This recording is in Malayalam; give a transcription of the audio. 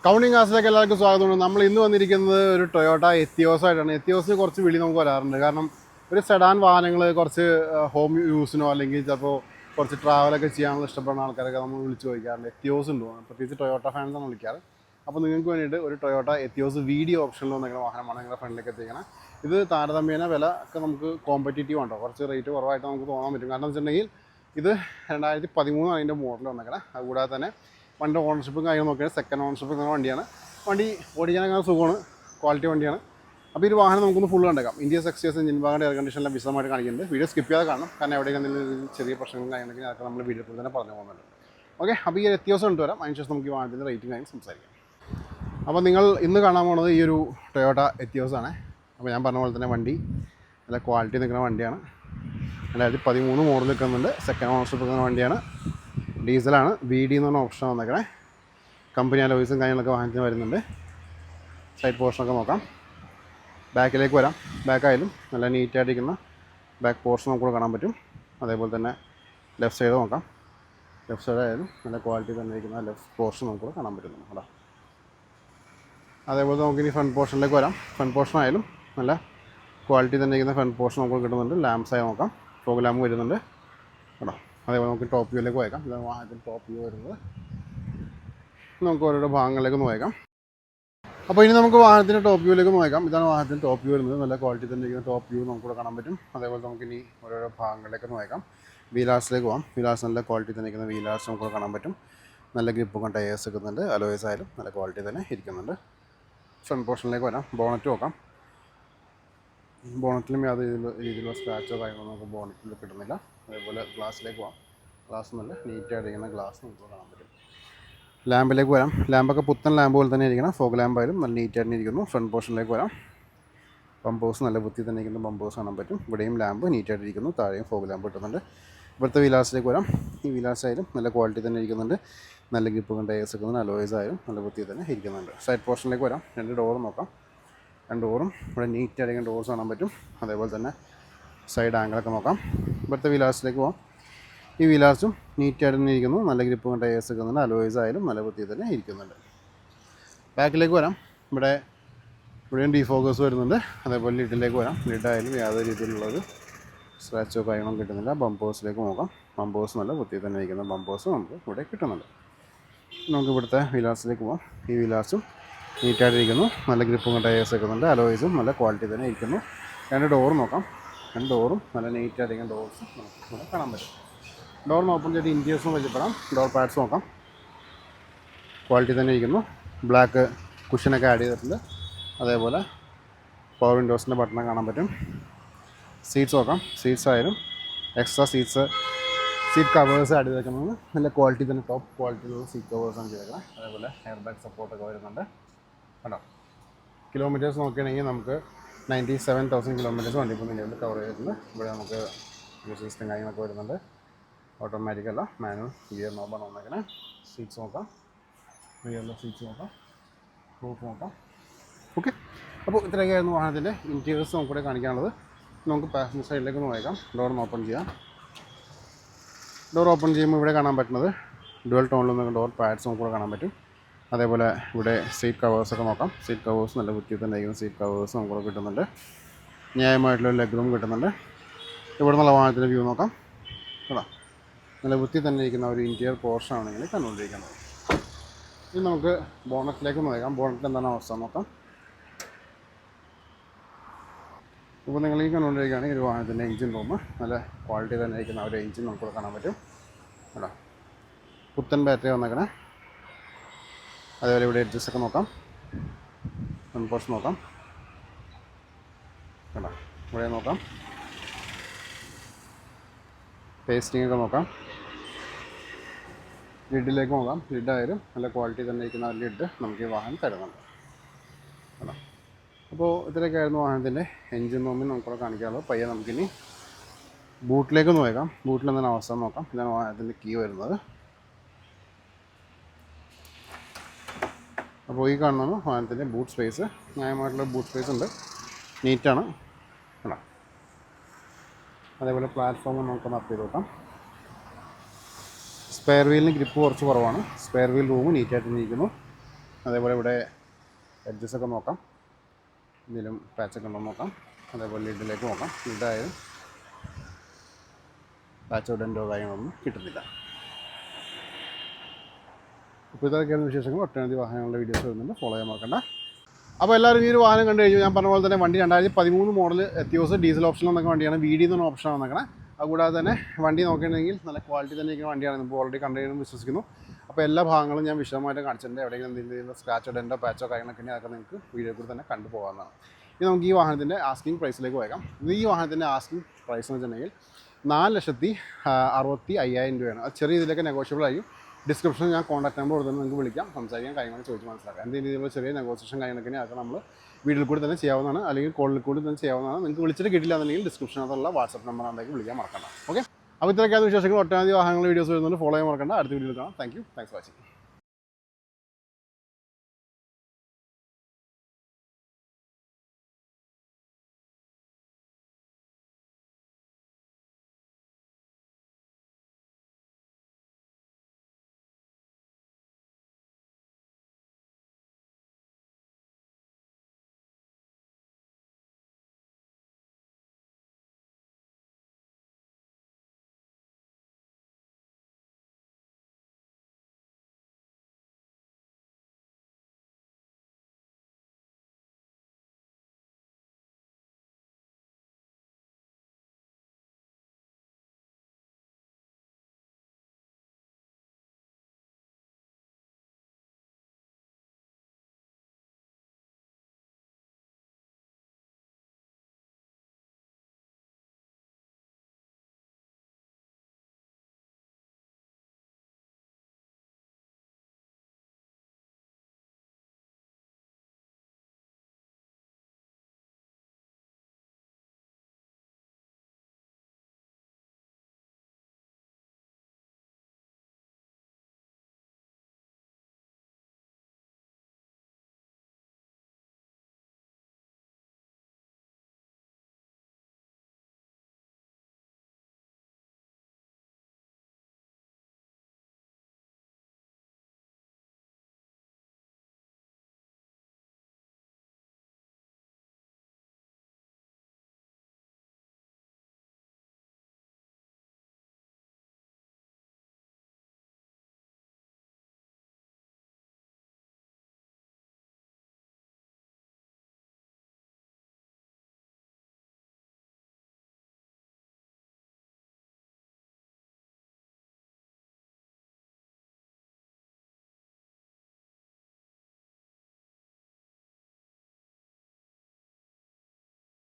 കൗണ്ടിങ് ക്ലാസ്സിലേക്ക് എല്ലാവർക്കും സ്വാഗതമുണ്ട്. നമ്മൾ ഇന്ന് വന്നിരിക്കുന്നത് ഒരു ടൊയോട്ട എത്തിയോസ് ആയിട്ടാണ്. എത്തിയോസിന് കുറച്ച് വിളി നമുക്ക് വരാറുണ്ട്. കാരണം ഒരു സെഡാൻ വാഹനങ്ങൾ കുറച്ച് ഹോം യൂസിനോ അല്ലെങ്കിൽ ചിലപ്പോൾ കുറച്ച് ട്രാവലൊക്കെ ചെയ്യാനുള്ള ഇഷ്ടപ്പെടുന്ന ആൾക്കാരൊക്കെ നമ്മൾ വിളിച്ച് ചോദിക്കാറുണ്ട്. എത്തിയോസ് ഉണ്ടോ, പ്രത്യേകിച്ച് ടൊയോട്ട ഫാൻസാണ് വിളിക്കാറ്. അപ്പോൾ നിങ്ങൾക്ക് വേണ്ടിയിട്ട് ഒരു ടൊയോട്ട എത്തിയോസ് വീഡിയോ ഓപ്ഷനിൽ വന്നിരിക്കുന്ന വാഹനമാണ് നിങ്ങളുടെ ഫ്രണ്ടിലേക്ക് എത്തിക്കണം. ഇത് താരതമ്യേന വില ഒക്കെ നമുക്ക് കോമ്പറ്റീറ്റീവ് ഉണ്ടോ, കുറച്ച് റേറ്റ് കുറവായിട്ട് നമുക്ക് തോന്നാൻ പറ്റും. കാരണം എന്ന് വെച്ചിട്ടുണ്ടെങ്കിൽ ഇത് 2013 അതിൻ്റെ മോഡൽ വന്നേക്കണം. അതുകൂടാതെ തന്നെ വണ്ടി ഓണർഷിപ്പും കാര്യങ്ങൾ നോക്കിയാൽ സെക്കൻഡ് ഓണർഷിപ്പ് എന്ന വണ്ടിയാണ്. വണ്ടി ഓടിക്കാനൊക്കെ സുഖമാണ്, ക്വാളിറ്റി വണ്ടിയാണ്. അപ്പോൾ ഈ ഒരു വാഹനം നമുക്കൊന്ന് ഫുൾ കണ്ടേക്കാം. ഇന്ത്യസ് എക്സ്റ്റേഴ്സ് എഞ്ചിൻ ഭാഗങ്ങളുടെ എയർ കണ്ടീഷനെല്ലാം വിശദമായിട്ട് കാണിക്കുന്നുണ്ട്. വീഡിയോ സ്കിപ്പ് ചെയ്യാതെ കാണണം, കാരണം എവിടെയെങ്കിലും എന്തെങ്കിലും ചെറിയ പ്രശ്നങ്ങളും കാര്യങ്ങളൊക്കെ അതൊക്കെ നമ്മൾ വീഡിയോ തന്നെ പറഞ്ഞു പോകുന്നുണ്ട്. ഓക്കെ, അപ്പോൾ ഈ എത്തിയോസ് കൊണ്ടുവരാം. അതിനുശേഷം നമുക്ക് ഈ വാഹനത്തിൻ്റെ റേറ്റിംഗ് കാര്യം സംസാരിക്കാം. അപ്പോൾ നിങ്ങൾ ഇന്ന് കാണാൻ പോകുന്നത് ഈ ഒരു ടൊയോട്ട എത്തിയോസ് ആണ്. അപ്പോൾ ഞാൻ പറഞ്ഞ പോലെ തന്നെ വണ്ടി നല്ല ക്വാളിറ്റി നിൽക്കുന്ന വണ്ടിയാണ്. 2013 മോഡൽ നിൽക്കുന്നുണ്ട്. സെക്കൻഡ് ഓണർഷിപ്പ് നിൽക്കുന്ന വണ്ടിയാണ്. ഡീസലാണ്. VD എന്ന് പറഞ്ഞ ഓപ്ഷൻ വന്നേക്കണേ. കമ്പനി അലോയ്സും കാര്യങ്ങളൊക്കെ വാഹനത്തിന് വരുന്നുണ്ട്. സൈഡ് പോർഷനൊക്കെ നോക്കാം. ബാക്കിലേക്ക് വരാം. ബാക്കായാലും നല്ല നീറ്റായിട്ടിരിക്കുന്ന ബാക്ക് പോർഷൻ നമുക്ക് കാണാൻ പറ്റും. അതേപോലെ തന്നെ ലെഫ്റ്റ് സൈഡ് നോക്കാം. ലെഫ്റ്റ് സൈഡ് ആയാലും നല്ല ക്വാളിറ്റി തന്നെ ഇരിക്കുന്ന ലെഫ്റ്റ് പോർഷൻ നമുക്ക് കാണാൻ പറ്റുന്നു. അതാ അതേപോലെ നമുക്കിനി ഫ്രണ്ട് പോർഷനിലേക്ക് വരാം. ഫ്രണ്ട് പോർഷൻ ആയാലും നല്ല ക്വാളിറ്റി തന്നെ ഇരിക്കുന്ന ഫ്രണ്ട് പോർഷൻ നമുക്ക് കിട്ടുന്നുണ്ട്. ലാംപ്സ് ആയി നോക്കാം. ഫോഗ് ലാമ്പ് വരുന്നുണ്ട് കേട്ടോ. അതേപോലെ നമുക്ക് ടോപ്പ് വ്യൂയിലേക്ക് പോയേക്കാം. ഇതാണ് വാഹനത്തിൽ ടോപ്പ് വ്യൂ വരുന്നത്. നമുക്ക് ഓരോരോ ഭാഗങ്ങളിലേക്ക് നോക്കാം. അപ്പോൾ ഇനി നമുക്ക് വാഹനത്തിൻ്റെ ടോപ്പ് വ്യൂയിലേക്ക് നോക്കാം. ഇതാണ് വാഹനത്തിൻ്റെ ടോപ്പ് വ്യൂ വരുന്നത്. നല്ല ക്വാളിറ്റി തന്നെ ഇരിക്കുന്ന ടോപ്പ് വ്യൂ നമുക്കിവിടെ കാണാൻ പറ്റും. അതേപോലെ നമുക്കിനി ഓരോരോ ഭാഗങ്ങളിലേക്ക് നോക്കാം. വീലാർസിലേക്ക് പോകാം. വീലാർസ് നല്ല ക്വാളിറ്റി തന്നെ ഇരിക്കുന്ന വീലാർസ് നമുക്കിവിടെ കാണാൻ പറ്റും. നല്ല ഗ്രിപ്പൊക്കെ ടയേഴ്സ് വെക്കുന്നുണ്ട്. അലോയ്സ് ആയാലും നല്ല ക്വാളിറ്റി തന്നെ ഇരിക്കുന്നുണ്ട്. ഫ്രണ്ട് പോർഷനിലേക്ക് വരാം. ബോണറ്റ് നോക്കാം. ബോണറ്റിലും യാതൊരു രീതിയിലുള്ള സ്ക്രാച്ചോ കാര്യങ്ങളോ നമുക്ക് ബോണറ്റിൽ കിട്ടുന്നില്ല. അതേപോലെ ഗ്ലാസ്സിലേക്ക് പോകാം. ഗ്ലാസ് നല്ല നീറ്റായിട്ടിരിക്കുന്ന ഗ്ലാസ് നമുക്ക് കാണാൻ പറ്റും. ലാമ്പിലേക്ക് വരാം. ലാമ്പൊക്കെ പുത്തൻ ലാമ്പ് പോലെ തന്നെ ഇരിക്കണം. ഫോഗ് ലാമ്പായാലും നല്ല നീറ്റായിട്ട് ഇരിക്കുന്നു. ഫ്രണ്ട് പോർഷനിലേക്ക് വരാം. ബമ്പേഴ്സ് നല്ല വൃത്തി തന്നെ ഇരിക്കുന്ന ബമ്പേഴ്സ് കാണാൻ പറ്റും. ഇവിടെയും ലാമ്പ് നീറ്റായിട്ടിരിക്കുന്നു. താഴെയും ഫോഗ് ലാമ്പ് കിട്ടുന്നുണ്ട്. ഇവിടുത്തെ വീലാർസിലേക്ക് വരാം. ഈ വീലാർസ് ആയാലും നല്ല ക്വാളിറ്റി തന്നെ ഇരിക്കുന്നുണ്ട്. നല്ല ഗ്രിപ്പ് കൊണ്ട് ടയേഴ്സ് വെക്കുന്നുണ്ട്. അലോയ്സ് ആയാലും നല്ല വൃത്തി തന്നെ ഇരിക്കുന്നുണ്ട്. സൈഡ് പോർഷനിലേക്ക് വരാം. രണ്ട് ഡോർ നോക്കാം. രണ്ട് ഡോറും ഇവിടെ നീറ്റായിരിക്കുന്ന ഡോർസ് കാണാൻ പറ്റും. അതേപോലെ തന്നെ സൈഡ് ആംഗിളൊക്കെ നോക്കാം. ഇവിടുത്തെ വീലാർസിലേക്ക് പോകാം. ഈ വീലാർസും നീറ്റായിട്ട് തന്നെ ഇരിക്കുന്നു. നല്ല ഗ്രിപ്പ് കൊണ്ട് ടയേഴ്സ് വെക്കുന്നുണ്ട്. അലോയ്സ് ആയാലും നല്ല വൃത്തി തന്നെ ഇരിക്കുന്നുണ്ട്. ബാക്കിലേക്ക് വരാം. ഇവിടെയും ഡീഫോക്കസ് വരുന്നുണ്ട്. അതേപോലെ ലിഡിലേക്ക് വരാം. ലിഡായാലും യാതൊരു രീതിയിലുള്ളൊരു സ്ക്രാച്ചോ കാര്യങ്ങളും കിട്ടുന്നില്ല. ബമ്പേഴ്സിലേക്ക് നോക്കാം. ബമ്പേഴ്സ് നല്ല വൃത്തി തന്നെ ഇരിക്കുന്ന ബമ്പേഴ്സ് നമുക്ക് ഇവിടെ കിട്ടുന്നുണ്ട്. നമുക്ക് ഇവിടുത്തെ വീലാർസിലേക്ക് പോകാം. ഈ വീലാർസും നീറ്റായിട്ടിരിക്കുന്നു. നല്ല ഗ്രിപ്പും ടയേഴ്സ് വെക്കുന്നുണ്ട്. അലോയ്സും നല്ല ക്വാളിറ്റി തന്നെ ഇരിക്കുന്നു. രണ്ട് ഡോർ നോക്കാം. രണ്ട് ഡോറും നല്ല നീറ്റായിട്ടിരിക്കുന്ന ഡോർസ് നമുക്ക് ഇവിടെ കാണാൻ പറ്റും. ഡോറിന് ഓപ്പൺ ചെയ്ത് ഇൻറ്റീരിയേഴ്സും വെച്ചപ്പെടാം. ഡോർ പാഡ്സ് നോക്കാം. ക്വാളിറ്റി തന്നെ ഇരിക്കുന്നു. ബ്ലാക്ക് കുഷനൊക്കെ ആഡ് ചെയ്തിട്ടുണ്ട്. അതേപോലെ പവർ വിൻഡോസിൻ്റെ ബട്ടൺ കാണാൻ പറ്റും. സീറ്റ്സ് നോക്കാം. സീറ്റ്സ് ആയാലും എക്സ്ട്രാ സീറ്റ് കവേഴ്സ് ആഡ് ചെയ്തേക്കുന്നത് നല്ല ക്വാളിറ്റി തന്നെ ടോപ്പ് ക്വാളിറ്റിയിലുള്ള സീറ്റ് കവേഴ്സാണ് ചെയ്തേക്കുന്നത്. അതേപോലെ എയർ ബാഗ് സപ്പോർട്ടൊക്കെ വരുന്നുണ്ട് കേട്ടോ. കിലോമീറ്റേഴ്സ് നോക്കുകയാണെങ്കിൽ നമുക്ക് 97,000 കിലോമീറ്റേഴ്സ് വണ്ടി ഇപ്പോൾ നിലവിൽ കവർ ചെയ്തിട്ടുണ്ട്. ഇവിടെ നമുക്ക് സിസ്റ്റം കാര്യങ്ങളൊക്കെ വരുന്നുണ്ട്. ഓട്ടോമാറ്റിക് അല്ല, മാനുവൽ ഗിയർ നോബാണ് വന്നേക്കണേ. സീറ്റ്സ് നോക്കാം. റിയറിലെ സീറ്റ്സ് നോക്കാം. റൂഫ് നോക്കാം. ഓക്കെ, അപ്പോൾ ഇത്രയൊക്കെയായിരുന്നു വാഹനത്തിൻ്റെ ഇൻറ്റീരിയേഴ്സ് നമുക്കിവിടെ കാണിക്കാനുള്ളത്. നമുക്ക് പാസഞ്ചർ സൈഡിലേക്ക് നോക്കാം. ഡോർ ഓപ്പൺ ചെയ്യാം. ഡോർ ഓപ്പൺ ചെയ്യുമ്പോൾ ഇവിടെ കാണാൻ പറ്റുന്നത് ഡുവൽ ടോണിൽ നിന്ന് ഡോർ പാഡ്സ് നമുക്കിവിടെ കാണാൻ പറ്റും. അതേപോലെ ഇവിടെ സീറ്റ് കവേഴ്സൊക്കെ നോക്കാം. സീറ്റ് കവേഴ്സ് നല്ല വൃത്തി തന്നെ ഇരിക്കുന്ന സീറ്റ് കവേഴ്സ് നമുക്കിവിടെ കിട്ടുന്നുണ്ട്. ന്യായമായിട്ടുള്ള ലെഗ് റൂം കിട്ടുന്നുണ്ട്. ഇവിടെ നിന്നുള്ള വാഹനത്തിൻ്റെ വ്യൂ നോക്കാം കേട്ടോ. നല്ല വൃത്തി തന്നെ ഇരിക്കുന്ന ഒരു ഇൻറ്റീരിയർ പോർഷനാണ് നിങ്ങൾ കണ്ടുകൊണ്ടിരിക്കുന്നത്. ഇനി നമുക്ക് ബോണറ്റിലേക്ക് നോക്കാം. ബോണറ്റിൽ എന്താണ് അവസ്ഥ നോക്കാം. ഇപ്പോൾ നിങ്ങൾ ഈ കണ്ടുകൊണ്ടിരിക്കുകയാണെങ്കിൽ ഒരു വാഹനത്തിൻ്റെ എഞ്ചിൻ റൂം നല്ല ക്വാളിറ്റി തന്നെ ഇരിക്കുന്ന ഒരു എഞ്ചിൻ നമുക്കിവിടെ കാണാൻ പറ്റും കേട്ടോ. പുത്തൻ ബാറ്ററി വന്നേക്കണേ. അതേപോലെ ഇവിടെ എഡ്ജസ്റ്റൊക്കെ നോക്കാം. ഫ്രണ്ട് പോർഷൻ നോക്കാം കേട്ടോ. ഇവിടെ നോക്കാം. പേസ്റ്റിങ്ങൊക്കെ നോക്കാം. ലിഡിലേക്ക് നോക്കാം. ലിഡായാലും നല്ല ക്വാളിറ്റി തന്നെ ഇരിക്കുന്ന ഒരു ലിഡ് നമുക്ക് ഈ വാഹനം തരുന്നുണ്ട് കേട്ടോ. അപ്പോൾ ഇത്രയൊക്കെയായിരുന്നു വാഹനത്തിൻ്റെ എൻജിൻ റൂമിൽ നമുക്കിവിടെ കാണിക്കാറുള്ളത്. പയ്യെ നമുക്കിനി ബൂട്ടിലേക്ക് നോക്കാം. ബൂട്ടിൽ എന്താണ് അവസ്ഥ നോക്കാം. ഇതാണ് വാഹനത്തിൻ്റെ കീ വരുന്നത്. അപ്പോൾ ഈ കാണുന്നതാണ് വാഹനത്തിൻ്റെ ബൂട്ട് സ്പേസ്. ന്യായമായിട്ടുള്ള ബൂട്ട് സ്പേസ് ഉണ്ട്. നീറ്റാണ് കേട്ടോ. അതേപോലെ പ്ലാറ്റ്ഫോം നമുക്കൊന്ന് അപ്പ് ചെയ്ത് നോക്കാം. സ്പെയർ വീലിന് ഗ്രിപ്പ് കുറച്ച് കുറവാണ്. സ്പെയർ വീൽ റൂം നീറ്റായിട്ട് ഇരിക്കുന്നു. അതേപോലെ ഇവിടെ എഡ്ജസൊക്കെ നോക്കാം, എന്തെങ്കിലും പാച്ചൊക്കെ ഉണ്ടോ നോക്കാം. അതേപോലെ ലിഡിലേക്ക് നോക്കാം. ലിഡായാലും പാച്ചോ ഡെൻറ്റോ കാര്യങ്ങളൊന്നും കിട്ടുന്നില്ല. ഇപ്പോൾ ഇതൊക്കെയാണ് വിശേഷങ്ങൾ. ഒട്ടനവധി വാഹനങ്ങളുടെ വീഡിയോസ് വരുന്നുണ്ട്, ഫോളോ ചെയ്യാൻ മറക്കണ്ട. അപ്പോൾ എല്ലാവരും ഈ ഒരു വാഹനം കണ്ടു കഴിഞ്ഞു. ഞാൻ പറഞ്ഞ പോലെ തന്നെ വണ്ടി 2013 മോഡൽ എത്തിയോസ് ഡീസൽ ഓപ്ഷൻ എന്നൊക്കെ വണ്ടിയാണ്. VD എന്ന ഓപ്ഷനാണ് നോക്കണേ. അതുകൂടാതെ തന്നെ വണ്ടി നോക്കുകയാണെങ്കിൽ നല്ല ക്വാളിറ്റി തന്നെ ഇരിക്കുന്ന വണ്ടിയാണ്. നമുക്ക് ഓൾറെഡി കണ്ടുകഴിഞ്ഞു വിശ്വസിക്കുന്നു. അപ്പോൾ എല്ലാ ഭാഗങ്ങളും ഞാൻ വിശദമായിട്ട് കാണിച്ചിട്ടുണ്ട്. എവിടെയെങ്കിലും എന്തെങ്കിലും സ്ക്രാച്ചോ ഡെൻറ്റോ പാച്ചോ കാര്യങ്ങളൊക്കെ ഉണ്ടെങ്കിൽ അതൊക്കെ നിങ്ങൾക്ക് വീഡിയോ കൂടി തന്നെ കണ്ടുപോകാവുന്നതാണ്. ഇനി നമുക്ക് ഈ വാഹനത്തിൻ്റെ ആസ്കിംഗ് പ്രൈസിലേക്ക് പോയേക്കാം. ഈ വാഹനത്തിൻ്റെ ആസ്കിംഗ് പ്രൈസ് എന്ന് വെച്ചിട്ടുണ്ടെങ്കിൽ 4,65,000 രൂപയാണ്. അത് ചെറിയ ഇതിലൊക്കെ നെഗോഷ്യബിൾ ആയിരിക്കും. ഡിസ്ക്രിപ്ഷനിൽ ഞാൻ കോൺടാക്ട് നമ്പർ കൊടുത്താൽ നിങ്ങൾക്ക് വിളിക്കാം, സംസാരിക്കാൻ, കാര്യങ്ങൾ ചോദിച്ച് മനസ്സിലാക്കാം. എന്തെങ്കിലും രീതിയിലുള്ള ചെറിയ നെഗോസിയേഷൻ കാര്യങ്ങളൊക്കെ അതൊക്കെ നമ്മൾ വീഡിയോയിൽ കൂടി തന്നെ ചെയ്യാവുന്നതാണ്, അല്ലെങ്കിൽ കോളിൽ കൂടി തന്നെ ചെയ്യാവുന്നതാണ്. നിങ്ങൾക്ക് വിളിച്ചിട്ട് കിട്ടില്ല എന്നുണ്ടെങ്കിൽ ഡിസ്ക്രിപ്ഷനകത്തുള്ള വാട്സപ്പ് നമ്പറിലേക്ക് വിളിക്കാൻ മറക്കണ്ട. ഓക്കെ, അപ്പോൾ ഇത്രയൊക്കെയാണ് വിശേഷങ്ങൾ. ഒട്ടനവധി വാഹനങ്ങൾ വീഡിയോസ് വരുന്നുണ്ട്, ഫോളോ ചെയ്യാൻ മറക്കണ്ട. അടുത്ത വീഡിയോയിൽ കാണാം. Thanks for watching.